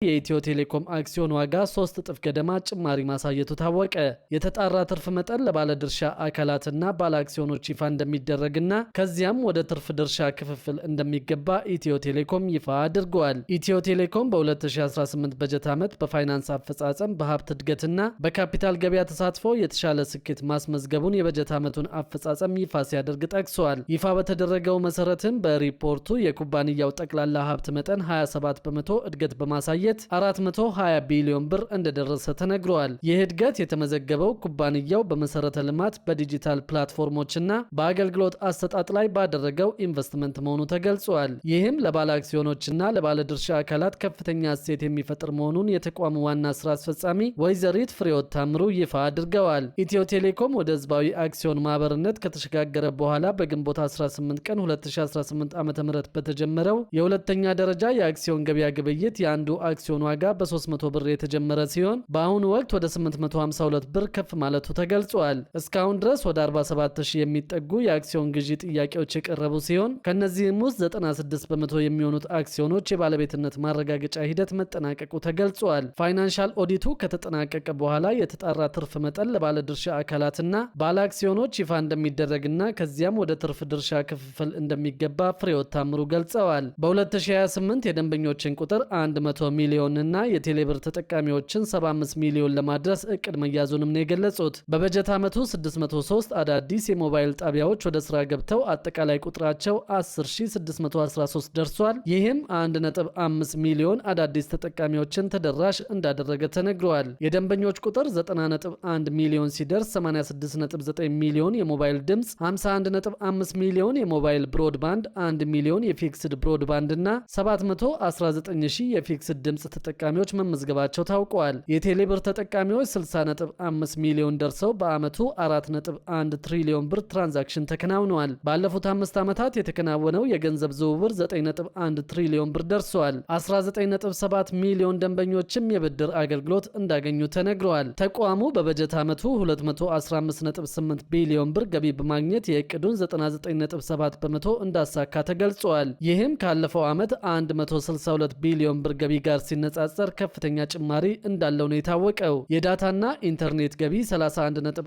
የኢትዮ ቴሌኮም አክሲዮን ዋጋ 3 እጥፍ ገደማ ጭማሪ ማሳየቱ ታወቀ። የተጣራ ትርፍ መጠን ለባለድርሻ አካላትና ባለ አክሲዮኖች ይፋ እንደሚደረግና ከዚያም ወደ ትርፍ ድርሻ ክፍፍል እንደሚገባ ኢትዮ ቴሌኮም ይፋ አድርጓል። ኢትዮ ቴሌኮም በ2018 በጀት ዓመት በፋይናንስ አፈጻጸም፣ በሀብት እድገትና በካፒታል ገበያ ተሳትፎ የተሻለ ስኬት ማስመዝገቡን የበጀት ዓመቱን አፈጻጸም ይፋ ሲያደርግ ጠቅሷል። ይፋ በተደረገው መሰረትም በሪፖርቱ የኩባንያው ጠቅላላ ሀብት መጠን 27 በመቶ እድገት በማሳየት 420 ቢሊዮን ብር እንደደረሰ ተነግሯል። ይህ እድገት የተመዘገበው ኩባንያው በመሰረተ ልማት፣ በዲጂታል ፕላትፎርሞችና በአገልግሎት አሰጣጥ ላይ ባደረገው ኢንቨስትመንት መሆኑ ተገልጿል። ይህም ለባለ አክሲዮኖችና ለባለድርሻ አካላት ከፍተኛ እሴት የሚፈጥር መሆኑን የተቋሙ ዋና ስራ አስፈጻሚ ወይዘሪት ፍሬሕይወት ታምሩ ይፋ አድርገዋል። ኢትዮ ቴሌኮም ወደ ህዝባዊ አክሲዮን ማህበርነት ከተሸጋገረ በኋላ በግንቦት 18 ቀን 2018 ዓ.ም በተጀመረው የሁለተኛ ደረጃ የአክሲዮን ገበያ ግብይት የአንዱ አክሲዮን ዋጋ በ300 ብር የተጀመረ ሲሆን በአሁኑ ወቅት ወደ 852 ብር ከፍ ማለቱ ተገልጿል። እስካሁን ድረስ ወደ 47000 የሚጠጉ የአክሲዮን ግዢ ጥያቄዎች የቀረቡ ሲሆን ከነዚህም ውስጥ 96 በመቶ የሚሆኑት አክሲዮኖች የባለቤትነት ማረጋገጫ ሂደት መጠናቀቁ ተገልጿል። ፋይናንሻል ኦዲቱ ከተጠናቀቀ በኋላ የተጣራ ትርፍ መጠን ለባለድርሻ አካላትና ባለ አክሲዮኖች ይፋ እንደሚደረግና ከዚያም ወደ ትርፍ ድርሻ ክፍፍል እንደሚገባ ፍሬሕይወት ታምሩ ገልጸዋል። በ2028 የደንበኞችን ቁጥር 100 ሚሊዮን እና የቴሌብር ተጠቃሚዎችን 75 ሚሊዮን ለማድረስ እቅድ መያዙንም ነው የገለጹት። በበጀት ዓመቱ 603 አዳዲስ የሞባይል ጣቢያዎች ወደ ስራ ገብተው አጠቃላይ ቁጥራቸው 10613 ደርሷል። ይህም 1.5 ሚሊዮን አዳዲስ ተጠቃሚዎችን ተደራሽ እንዳደረገ ተነግሯል። የደንበኞች ቁጥር 90.1 ሚሊዮን ሲደርስ 86.9 ሚሊዮን የሞባይል ድምፅ፣ 51.5 ሚሊዮን የሞባይል ብሮድባንድ፣ 1 ሚሊዮን የፊክስድ ብሮድባንድ እና 719,000 የፊክስድ ድምፅ ተጠቃሚዎች መመዝገባቸው ታውቋል። የቴሌብር ተጠቃሚዎች 60.5 ሚሊዮን ደርሰው በአመቱ 4.1 ትሪሊዮን ብር ትራንዛክሽን ተከናውነዋል። ባለፉት 5 ዓመታት የተከናወነው የገንዘብ ዝውውር 9.1 ትሪሊዮን ብር ደርሷል። 19.7 ሚሊዮን ደንበኞችም የብድር አገልግሎት እንዳገኙ ተነግረዋል። ተቋሙ በበጀት ዓመቱ 215.8 ቢሊዮን ብር ገቢ በማግኘት የእቅዱን 99.7 በመቶ እንዳሳካ ተገልጿል። ይህም ካለፈው ዓመት 162 ቢሊዮን ብር ገቢ ጋር ሲነጻጸር ከፍተኛ ጭማሪ እንዳለው ነው የታወቀው። የዳታና ኢንተርኔት ገቢ 31.1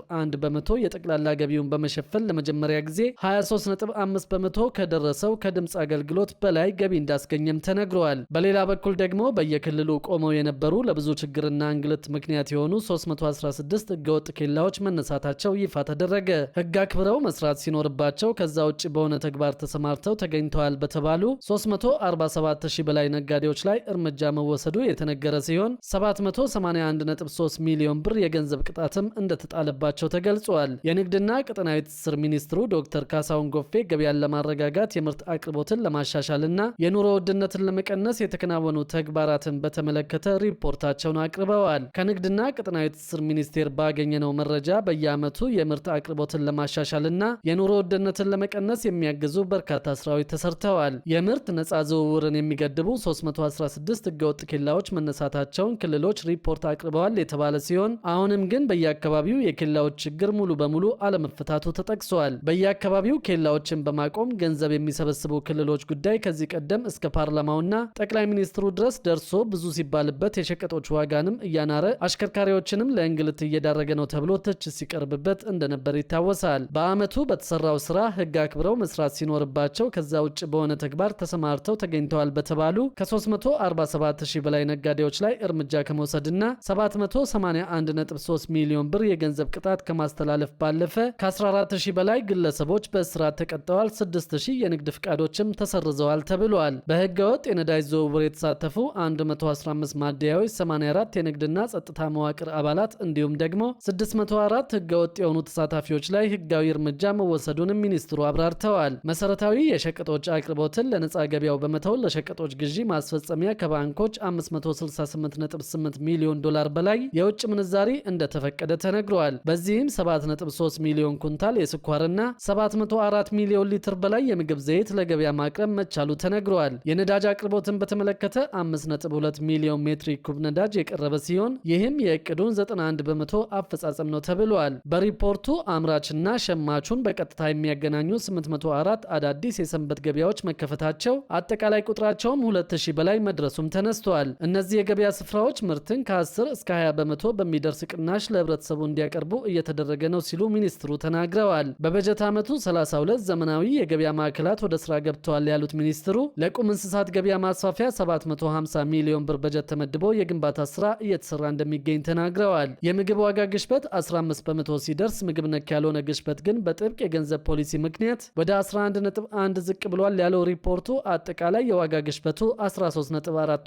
በመቶ የጠቅላላ ገቢውን በመሸፈን ለመጀመሪያ ጊዜ 23.5 በመቶ ከደረሰው ከድምፅ አገልግሎት በላይ ገቢ እንዳስገኘም ተነግሯል። በሌላ በኩል ደግሞ በየክልሉ ቆመው የነበሩ ለብዙ ችግርና እንግልት ምክንያት የሆኑ 316 ህገወጥ ኬላዎች መነሳታቸው ይፋ ተደረገ። ህግ አክብረው መስራት ሲኖርባቸው ከዛ ውጭ በሆነ ተግባር ተሰማርተው ተገኝተዋል በተባሉ 347,000 በላይ ነጋዴዎች ላይ እርምጃ መወሰዱ የተነገረ ሲሆን 781.3 ሚሊዮን ብር የገንዘብ ቅጣትም እንደተጣለባቸው ተገልጿል። የንግድና ቀጠናዊ ትስስር ሚኒስትሩ ዶክተር ካሳሁን ጎፌ ገበያን ለማረጋጋት፣ የምርት አቅርቦትን ለማሻሻልና የኑሮ ውድነትን ለመቀነስ የተከናወኑ ተግባራትን በተመለከተ ሪፖርታቸውን አቅርበዋል። ከንግድና ቀጠናዊ ትስስር ሚኒስቴር ባገኘነው መረጃ በየዓመቱ የምርት አቅርቦትን ለማሻሻልና የኑሮ ውድነትን ለመቀነስ የሚያግዙ በርካታ ስራዎች ተሰርተዋል። የምርት ነጻ ዝውውርን የሚገድቡ 316 ህገወጥ ኬላዎች መነሳታቸውን ክልሎች ሪፖርት አቅርበዋል የተባለ ሲሆን አሁንም ግን በየአካባቢው የኬላዎች ችግር ሙሉ በሙሉ አለመፈታቱ ተጠቅሷል። በየአካባቢው ኬላዎችን በማቆም ገንዘብ የሚሰበስቡ ክልሎች ጉዳይ ከዚህ ቀደም እስከ ፓርላማውና ጠቅላይ ሚኒስትሩ ድረስ ደርሶ ብዙ ሲባልበት የሸቀጦች ዋጋንም እያናረ አሽከርካሪዎችንም ለእንግልት እየዳረገ ነው ተብሎ ትችት ሲቀርብበት እንደነበር ይታወሳል። በአመቱ በተሰራው ስራ ህግ አክብረው መስራት ሲኖርባቸው ከዛ ውጭ በሆነ ተግባር ተሰማርተው ተገኝተዋል በተባሉ ከ347,000 በላይ ነጋዴዎች ላይ እርምጃ ከመውሰድና 781.3 ሚሊዮን ብር የገንዘብ ቅጣት ከማስተላለፍ ባለፈ ከ14000 በላይ ግለሰቦች በእስራት ተቀጥተዋል። 6000 የንግድ ፍቃዶችም ተሰርዘዋል ተብሏል። በህገወጥ የነዳጅ ዝውውር የተሳተፉ 115 ማደያዎች፣ 84 የንግድና ጸጥታ መዋቅር አባላት እንዲሁም ደግሞ 604 ህገወጥ የሆኑ ተሳታፊዎች ላይ ህጋዊ እርምጃ መወሰዱንም ሚኒስትሩ አብራርተዋል። መሰረታዊ የሸቀጦች አቅርቦትን ለነጻ ገበያው በመተው ለሸቀጦች ግዢ ማስፈጸሚያ ከባንኮች 568.8 ሚሊዮን ዶላር በላይ የውጭ ምንዛሪ እንደተፈቀደ ተነግሯል። በዚህም 7.3 ሚሊዮን ኩንታል የስኳርና 704 ሚሊዮን ሊትር በላይ የምግብ ዘይት ለገበያ ማቅረብ መቻሉ ተነግሯል። የነዳጅ አቅርቦትን በተመለከተ 5.2 ሚሊዮን ሜትሪክ ኩብ ነዳጅ የቀረበ ሲሆን ይህም የእቅዱን 91 በመቶ አፈጻጸም ነው ተብሏል። በሪፖርቱ አምራችና ሸማቹን በቀጥታ የሚያገናኙ 804 አዳዲስ የሰንበት ገበያዎች መከፈታቸው አጠቃላይ ቁጥራቸውም 2000 በላይ መድረሱም ተነስቷል። ተነስቷል። እነዚህ የገበያ ስፍራዎች ምርትን ከ10 እስከ 20 በመቶ በሚደርስ ቅናሽ ለህብረተሰቡ እንዲያቀርቡ እየተደረገ ነው ሲሉ ሚኒስትሩ ተናግረዋል። በበጀት ዓመቱ 32 ዘመናዊ የገበያ ማዕከላት ወደ ስራ ገብተዋል ያሉት ሚኒስትሩ ለቁም እንስሳት ገበያ ማስፋፊያ 750 ሚሊዮን ብር በጀት ተመድቦ የግንባታ ስራ እየተሰራ እንደሚገኝ ተናግረዋል። የምግብ ዋጋ ግሽበት 15 በመቶ ሲደርስ ምግብ ነክ ያልሆነ ግሽበት ግን በጥብቅ የገንዘብ ፖሊሲ ምክንያት ወደ 11.1 ዝቅ ብሏል ያለው ሪፖርቱ አጠቃላይ የዋጋ ግሽበቱ 13.4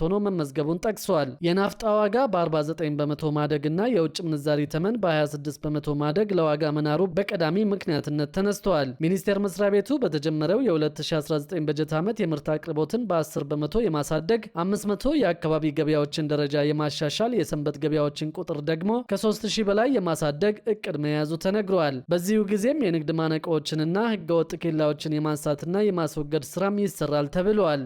ሆኖ መመዝገቡን ጠቅሷል። የናፍጣ ዋጋ በ49 በመቶ ማደግና የውጭ ምንዛሪ ተመን በ26 በመቶ ማደግ ለዋጋ መናሩ በቀዳሚ ምክንያትነት ተነስተዋል። ሚኒስቴር መስሪያ ቤቱ በተጀመረው የ2019 በጀት ዓመት የምርት አቅርቦትን በ10 በመቶ የማሳደግ 500 የአካባቢ ገበያዎችን ደረጃ የማሻሻል የሰንበት ገበያዎችን ቁጥር ደግሞ ከ3000 በላይ የማሳደግ እቅድ መያዙ ተነግሯል። በዚሁ ጊዜም የንግድ ማነቆዎችንና ህገወጥ ኬላዎችን የማንሳትና የማስወገድ ስራም ይሰራል ተብሏል።